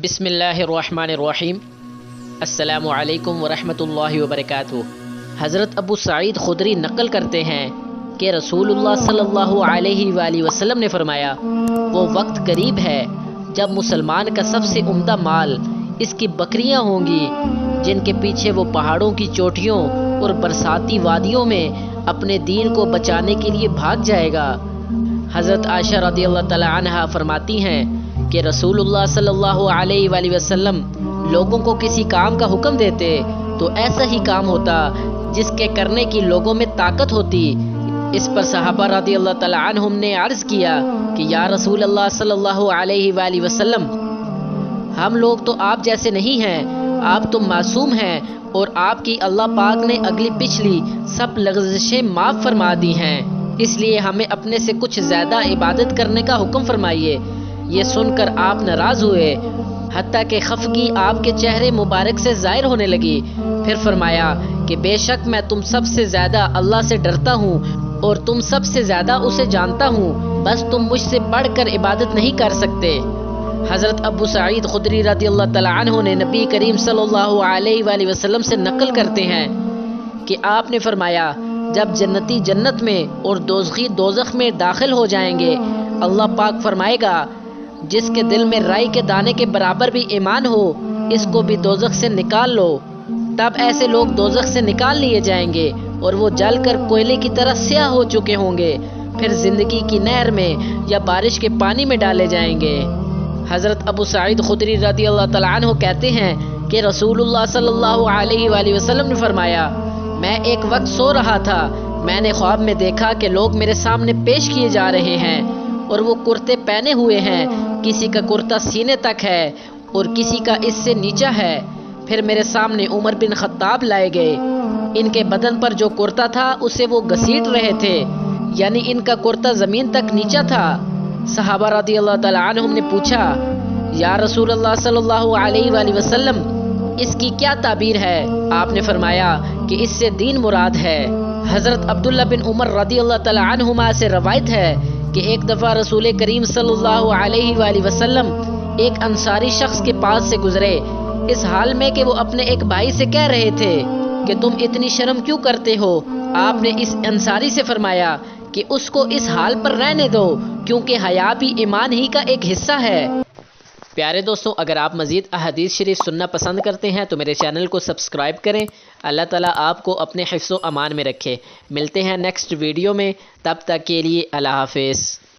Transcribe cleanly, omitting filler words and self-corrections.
بسم اللہ الرحمن الرحیم۔ السلام علیکم ورحمۃ اللہ وبرکاتہ۔ حضرت ابو سعید خدری نقل کرتے ہیں کہ رسول اللہ صلی اللہ علیہ وآلہ وسلم نے فرمایا، وہ وقت قریب ہے جب مسلمان کا سب سے عمدہ مال اس کی بکریاں ہوں گی، جن کے پیچھے وہ پہاڑوں کی چوٹیوں اور برساتی وادیوں میں اپنے دین کو بچانے کے لیے بھاگ جائے گا۔ حضرت عائشہ رضی اللہ تعالی عنہا فرماتی ہیں کہ رسول اللہ صلی اللہ علیہ وآلہ وسلم لوگوں کو کسی کام کا حکم دیتے تو ایسا ہی کام ہوتا جس کے کرنے کی لوگوں میں طاقت ہوتی۔ اس پر صحابہ رضی اللہ تعالی عنہم نے عرض کیا کہ یا رسول اللہ صلی اللہ علیہ وآلہ وسلم، ہم لوگ تو آپ جیسے نہیں ہیں، آپ تو معصوم ہیں اور آپ کی اللہ پاک نے اگلی پچھلی سب لغزشیں معاف فرما دی ہیں، اس لیے ہمیں اپنے سے کچھ زیادہ عبادت کرنے کا حکم فرمائیے۔ یہ سن کر آپ ناراض ہوئے، حتیٰ کہ خفگی آپ کے چہرے مبارک سے ظاہر ہونے لگی۔ پھر فرمایا کہ بے شک میں تم سب سے زیادہ اللہ سے ڈرتا ہوں اور تم سب سے زیادہ اسے جانتا ہوں، بس تم مجھ سے بڑھ کر عبادت نہیں کر سکتے۔ حضرت ابو سعید خدری رضی اللہ تعالی عنہ نے نبی کریم صلی اللہ علیہ وآلہ وسلم سے نقل کرتے ہیں کہ آپ نے فرمایا، جب جنتی جنت میں اور دوزخی دوزخ میں داخل ہو جائیں گے، اللہ پاک فرمائے گا، جس کے دل میں رائی کے دانے کے برابر بھی ایمان ہو، اس کو بھی دوزخ سے نکال لو۔ تب ایسے لوگ دوزخ سے نکال لیے جائیں گے اور وہ جل کر کوئلے کی طرح سیاہ ہو چکے ہوں گے، پھر زندگی کی نہر میں یا بارش کے پانی میں ڈالے جائیں گے۔ حضرت ابو سعید خدری رضی اللہ تعالی عنہ کہتے ہیں کہ رسول اللہ صلی اللہ علیہ وآلہ وسلم نے فرمایا، میں ایک وقت سو رہا تھا، میں نے خواب میں دیکھا کہ لوگ میرے سامنے پیش کیے جا رہے ہیں اور وہ کرتے پہنے ہوئے ہیں، کسی کا کرتا سینے تک ہے اور کسی کا اس سے نیچا ہے۔ پھر میرے سامنے عمر بن خطاب لائے گئے، ان کے بدن پر جو کرتا تھا اسے وہ گھسیٹ رہے تھے، یعنی ان کا کرتا زمین تک نیچا تھا۔ صحابہ رضی اللہ تعالی عنہم نے پوچھا، یا رسول اللہ صلی اللہ علیہ وآلہ وسلم، اس کی کیا تعبیر ہے؟ آپ نے فرمایا کہ اس سے دین مراد ہے۔ حضرت عبداللہ بن عمر رضی اللہ تعالی عنہما سے روایت ہے کہ ایک دفعہ رسول کریم صلی اللہ علیہ وآلہ وسلم ایک انصاری شخص کے پاس سے گزرے، اس حال میں کہ وہ اپنے ایک بھائی سے کہہ رہے تھے کہ تم اتنی شرم کیوں کرتے ہو؟ آپ نے اس انصاری سے فرمایا کہ اس کو اس حال پر رہنے دو، کیونکہ حیا بھی ایمان ہی کا ایک حصہ ہے۔ پیارے دوستوں، اگر آپ مزید احادیث شریف سننا پسند کرتے ہیں تو میرے چینل کو سبسکرائب کریں۔ اللہ تعالیٰ آپ کو اپنے حفظ و امان میں رکھے۔ ملتے ہیں نیکسٹ ویڈیو میں، تب تک کے لیے اللہ حافظ۔